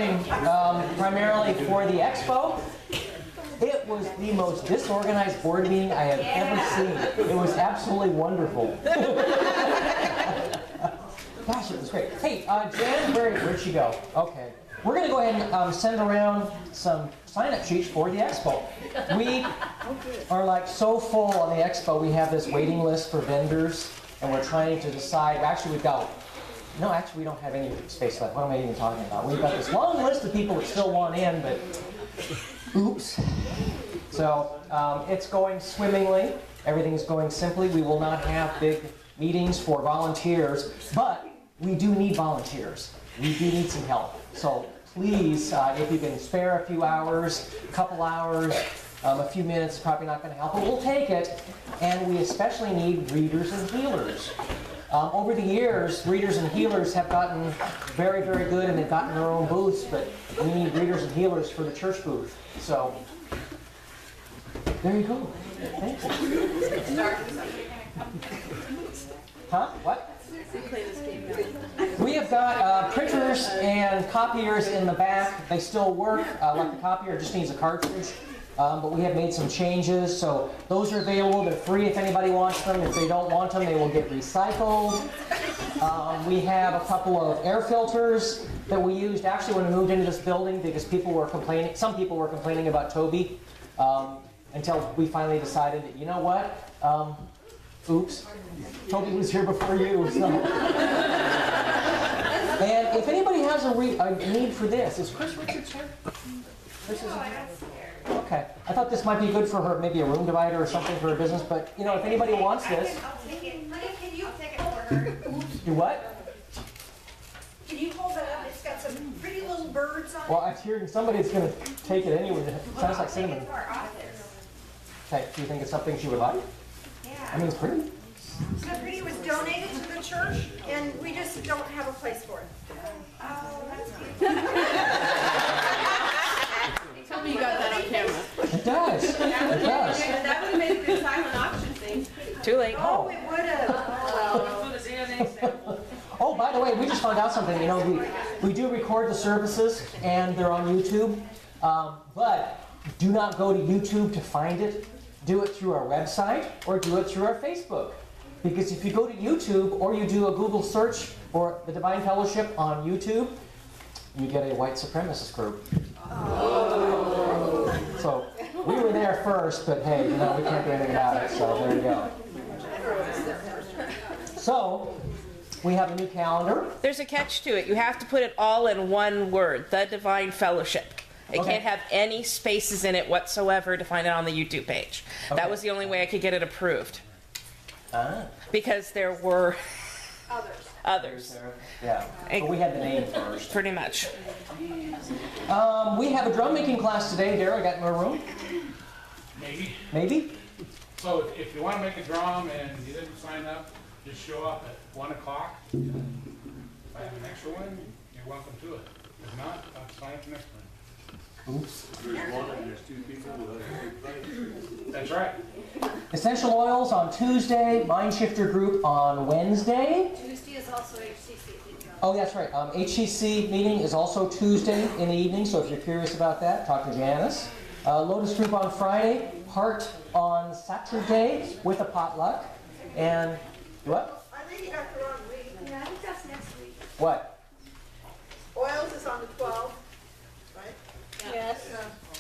morning, primarily for the expo. It was the most disorganized board meeting I have ever seen. It was absolutely wonderful. Gosh, it was great. Hey, Jan, where'd she go? Okay. We're going to go ahead and send around some sign-up sheets for the expo. We are like so full on the expo. We have this waiting list for vendors, and we're trying to decide. Actually, we don't have any space left. What am I even talking about? We've got this long list of people that still want in, but oops. So it's going swimmingly. Everything's going simply. We will not have big meetings for volunteers, but we do need volunteers. We do need some help. So please, if you can spare a few hours, a couple hours, a few minutes, probably not going to help, but we'll take it. And we especially need readers and healers. Over the years, readers and healers have gotten very, very good, and they've gotten their own booths, but we need readers and healers for the church booth. So there you go. Thanks. Huh? What? We have got printers and copiers in the back. They still work, like the copier just needs a cartridge. But we have made some changes, so those are available. They're free if anybody wants them. If they don't want them, they will get recycled. We have a couple of air filters that we used actually when we moved into this building because people were complaining. Some people were complaining about Toby until we finally decided that, you know what? Oops, Toby was here before you. So. And if anybody has a need for this, is Chris Richards here? Chris is here? Okay, I thought this might be good for her, maybe a room divider or something for her business, but you know, if anybody wants this. I'll take it. Honey, can you take it for her? Do what? Can you hold it up? It's got some pretty little birds on it. Well, I'm hearing somebody's going to take it anyway. It sounds like cinnamon. Okay, do you think it's something she would like? Yeah. I mean, it's pretty. So pretty. It was donated to the church, and we just don't have a place for it. Oh, that's good. Tell me you got that on camera. It does. It does. That would have made a good silent auction thing. Too late. Oh, it would have. Oh, by the way, we just found out something. You know, we do record the services, and they're on YouTube. But do not go to YouTube to find it. Do it through our website or do it through our Facebook. Because if you go to YouTube or you do a Google search for the Divine Fellowship on YouTube, you get a white supremacist group. Oh. So we were there first, but hey, you know, we can't do anything about it, so there you go. So we have a new calendar. There's a catch to it. You have to put it all in one word, the Divine Fellowship. It can't have any spaces in it whatsoever to find it on the YouTube page. Okay. That was the only way I could get it approved. Because there were others. Yeah. But we had the name first. Pretty much. We have a drum making class today. Darryl, got more room? Maybe. Maybe? So if you want to make a drum and you didn't sign up, just show up at 1 o'clock. If I have an extra one, you're welcome to it. If not, I'll sign up next one. Oops. There's one and there's 2 people with a That's right. Essential oils on Tuesday, Mind Shifter group on Wednesday. Tuesday is also HCC. Oh, that's right. HCC meeting is also Tuesday in the evening, so if you're curious about that, talk to Janice. Lotus group on Friday, Heart on Saturday with a potluck. And what? I think you got the wrong week. Yeah, I think that's next week. What? Oils is on the 12th, right? Yes.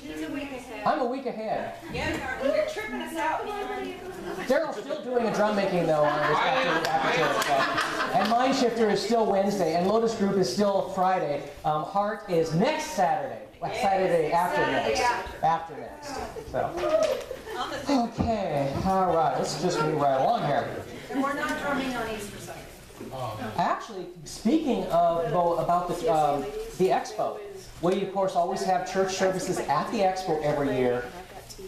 He's a week ahead. I'm a week ahead. Yeah, you're tripping us out. Daryl's still doing a drum making though on this after stuff. And Mind Shifter is still Wednesday, and Lotus Group is still Friday. Heart is next Saturday. Saturday after next. After next. So. Okay, all right. Let's just move right along here. And we're not drumming on Easter Sunday. Actually, speaking of about the expo, we of course always have church services at the expo every year.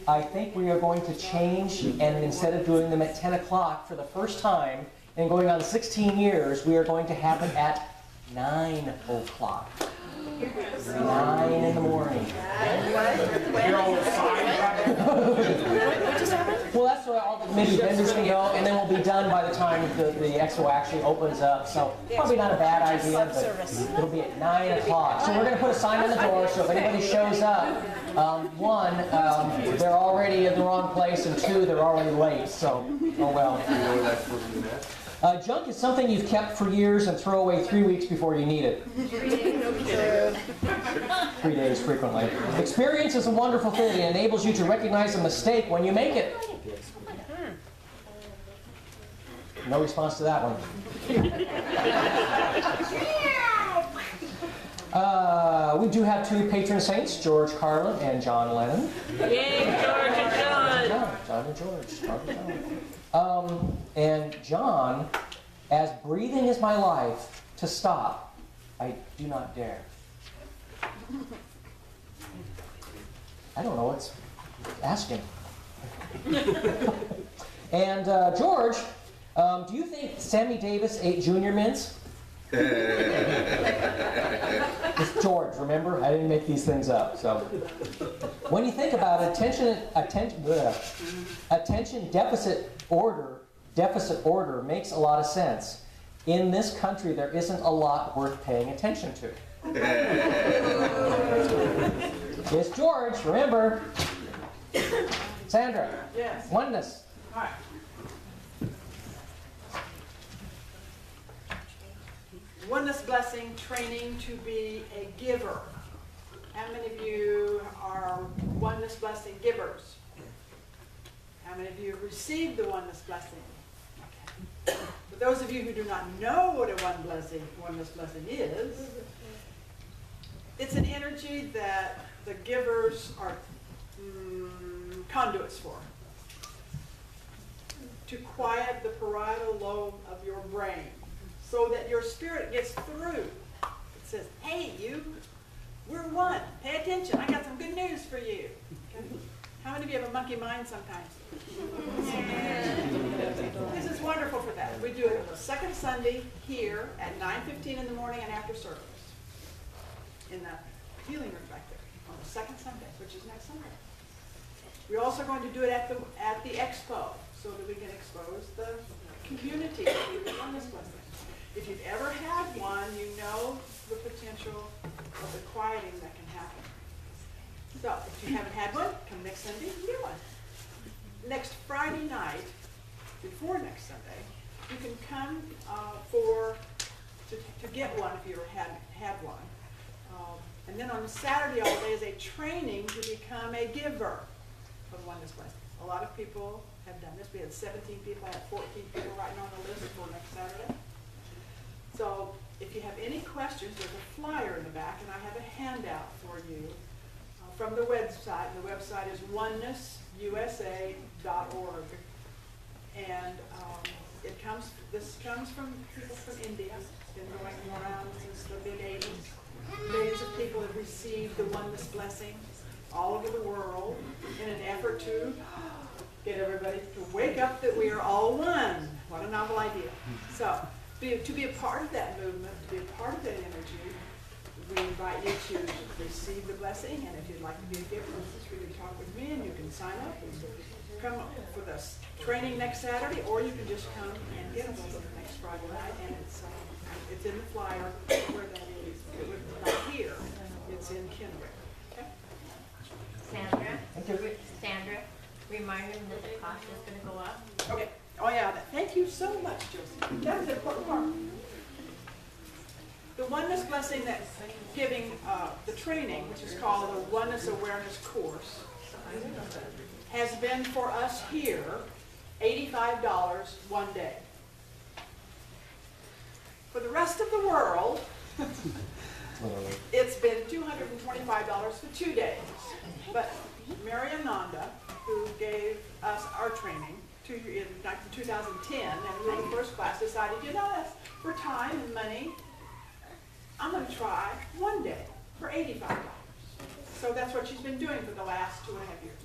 I think we are going to change, and instead of doing them at 10 o'clock for the first time, and going on 16 years, we are going to have them at 9 o'clock. 9 in the morning. Well, that's where all the maybe vendors can go, and then we'll be be done by the time the expo actually opens up, so probably not a bad idea, but it'll be at 9 o'clock. So we're going to put a sign on the door, so if anybody shows up, one, they're already in the wrong place, and two, they're already late, so, oh well. You know where that's supposed to be at? Junk is something you've kept for years and throw away 3 weeks before you need it. 3 days frequently. Experience is a wonderful thing. It enables you to recognize a mistake when you make it. No response to that one. We do have 2 patron saints, George Carlin and John Lennon. Yay, George and John! John and George. And John, as breathing is my life, to stop, I do not dare. I don't know what's. Ask him. And George, do you think Sammy Davis ate Junior Mints? It's George, remember? I didn't make these things up. So, when you think about it, attention deficit order makes a lot of sense. In this country, there isn't a lot worth paying attention to. It's George, remember? Sandra. Yes. Oneness. All right. Oneness blessing, training to be a giver. How many of you are oneness blessing givers? How many of you have received the oneness blessing? Okay. For those of you who do not know what a oneness blessing is, it's an energy that the givers are conduits for. To quiet the parietal lobe of your brain, so that your spirit gets through. It says, hey, you, we're one. Pay attention. I got some good news for you. Okay? How many of you have a monkey mind sometimes? This is wonderful for that. We do it on the second Sunday here at 9:15 in the morning and after service. In the healing room back there. On the second Sunday, which is next Sunday. We're also going to do it at the expo, so that we can expose the community to the oneness blessing. If you've ever had one, you know the potential of the quieting that can happen. So, if you haven't had one, come next Sunday and get one. Next Friday night, before next Sunday, you can come to get one if you ever had one. And then on Saturday all day is a training to become a giver of oneness blessing. A lot of people have done this. We had 17 people, I had 14 people writing on the list for next Saturday. So if you have any questions, there's a flyer in the back, and I have a handout for you from the website. The website is oneness.usa.org. And this comes from people from India. It's been going around since the mid-80s. Millions of people have received the oneness blessing all over the world in an effort to get everybody to wake up that we are all one. What a novel idea. So, to be a part of that movement, to be a part of that energy, we invite you to receive the blessing, and if you'd like to be a giver, you can talk with me and you can sign up and come for this training next Saturday, or you can just come and get us next Friday night, and it's in the flyer where that is. Not here, it's in Kennewick. Okay? Sandra, remind them that the cost is going to go up. Okay. Oh yeah, thank you so much, Josie. That's an important part. The oneness blessing that's giving the training, which is called the Oneness Awareness Course, has been for us here $85 one day. For the rest of the world, it's been $225 for 2 days. But Mary Ananda, who gave us our training in 2010, and we were the first class, decided, that's for time and money. I'm going to try one day for $85. So that's what she's been doing for the last 2.5 years.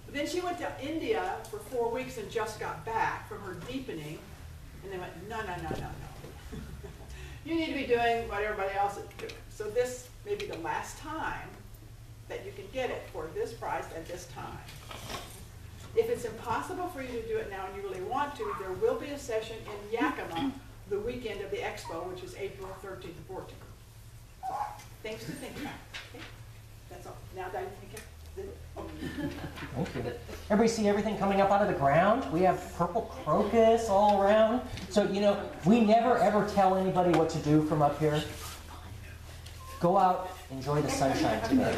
But then she went to India for 4 weeks and just got back from her deepening, and they went, no. You need to be doing what everybody else is doing. So this may be the last time that you can get it for this price at this time. If it's impossible for you to do it now and you really want to, there will be a session in Yakima the weekend of the expo, which is April 13th and 14th. So, things to think about. Okay? That's all. Now, Diane, think of Thank you. Everybody see everything coming up out of the ground? We have purple crocus all around. So, you know, we never ever tell anybody what to do from up here. Go out, enjoy the sunshine today.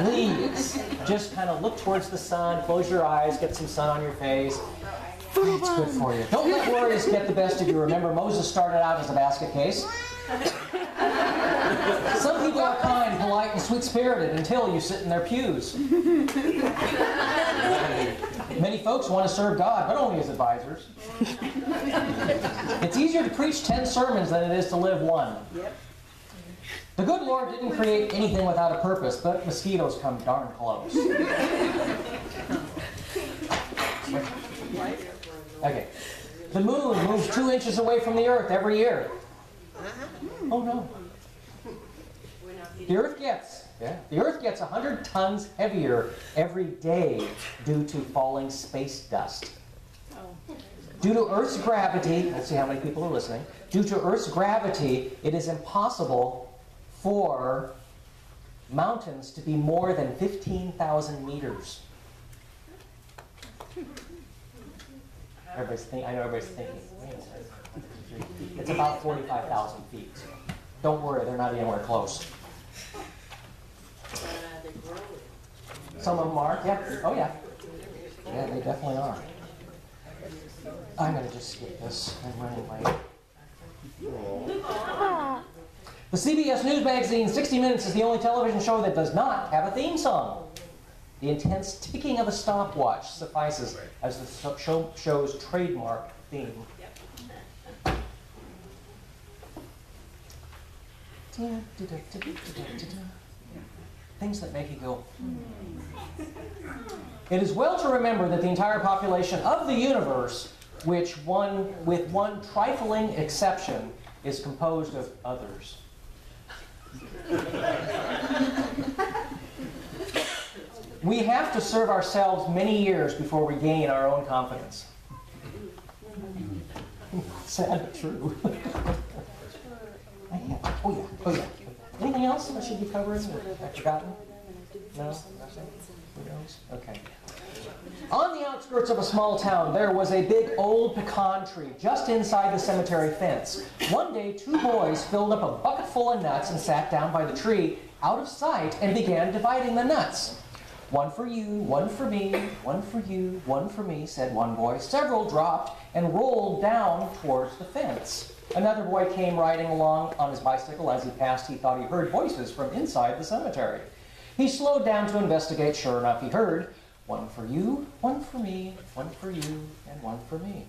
Please, just kind of look towards the sun, close your eyes, get some sun on your face. It's good for you. Don't let worries get the best of you. Remember, Moses started out as a basket case. Some people are kind, polite, and sweet-spirited until you sit in their pews. Many folks want to serve God, but only as advisors. It's easier to preach 10 sermons than it is to live one. The good Lord didn't create anything without a purpose, but mosquitoes come darn close. Okay. The moon moves 2 inches away from the earth every year. Oh no. The earth gets 100 tons heavier every day due to falling space dust. Due to Earth's gravity, let's see how many people are listening. Due to Earth's gravity, it is impossible for mountains to be more than 15,000 meters. I know everybody's thinking, it's about 45,000 feet. Don't worry, they're not anywhere close. Some of them are, yeah. Oh yeah. Yeah, they definitely are. I'm going to just skip this. I'm running late. The CBS News magazine 60 Minutes is the only television show that does not have a theme song. The intense ticking of a stopwatch suffices as the show's trademark theme. Things that make you go. It is well to remember that the entire population of the universe, with one trifling exception, is composed of others. We have to serve ourselves many years before we gain our own confidence. Sad but true. Oh yeah. Anything else I should be covering that I've forgotten? No? Nothing? Who knows? Okay. On the outskirts of a small town, there was a big old pecan tree just inside the cemetery fence. One day, 2 boys filled up a bucket full of nuts and sat down by the tree, out of sight, and began dividing the nuts. "One for you, one for me, one for you, one for me," said one boy. Several dropped and rolled down towards the fence. Another boy came riding along on his bicycle. As he passed, he thought he heard voices from inside the cemetery. He slowed down to investigate. Sure enough, he heard, "One for you, one for me, one for you, and one for me."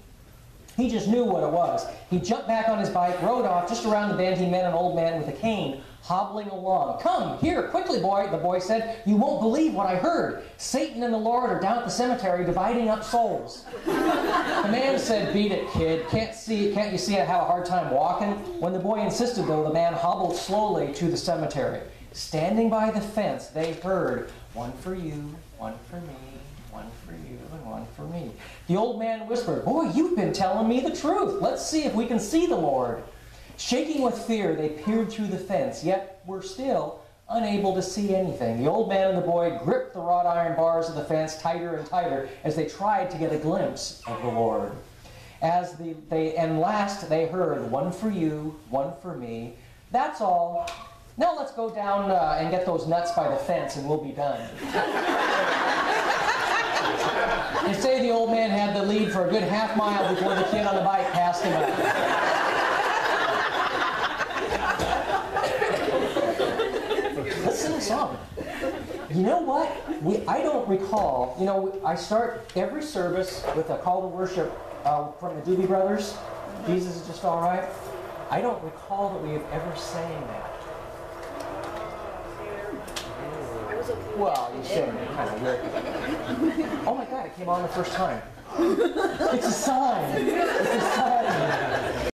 He just knew what it was. He jumped back on his bike, rode off. Just around the bend, he met an old man with a cane, hobbling along. "Come, here, quickly, boy," the boy said. "You won't believe what I heard. Satan and the Lord are down at the cemetery dividing up souls." The man said, "Beat it, kid. Can't you see I have a hard time walking?" When the boy insisted, though, the man hobbled slowly to the cemetery. Standing by the fence, they heard, "One for you, one for me, one for you, and one for me." The old man whispered, "Boy, you've been telling me the truth. Let's see if we can see the Lord." Shaking with fear, they peered through the fence, yet were still unable to see anything. The old man and the boy gripped the wrought iron bars of the fence tighter and tighter as they tried to get a glimpse of the Lord. And last they heard, "One for you, one for me. That's all. Now let's go down and get those nuts by the fence and we'll be done." They say the old man had the lead for a good half mile before the kid on the bike passed him up. Let's sing a song. You know what? I don't recall. You know, I start every service with a call to worship from the Doobie Brothers. "Jesus is just all right." I don't recall that we have ever sang that. Well, you said it kind of weird. Oh my God, it came on the first time. It's a sign. It's a sign.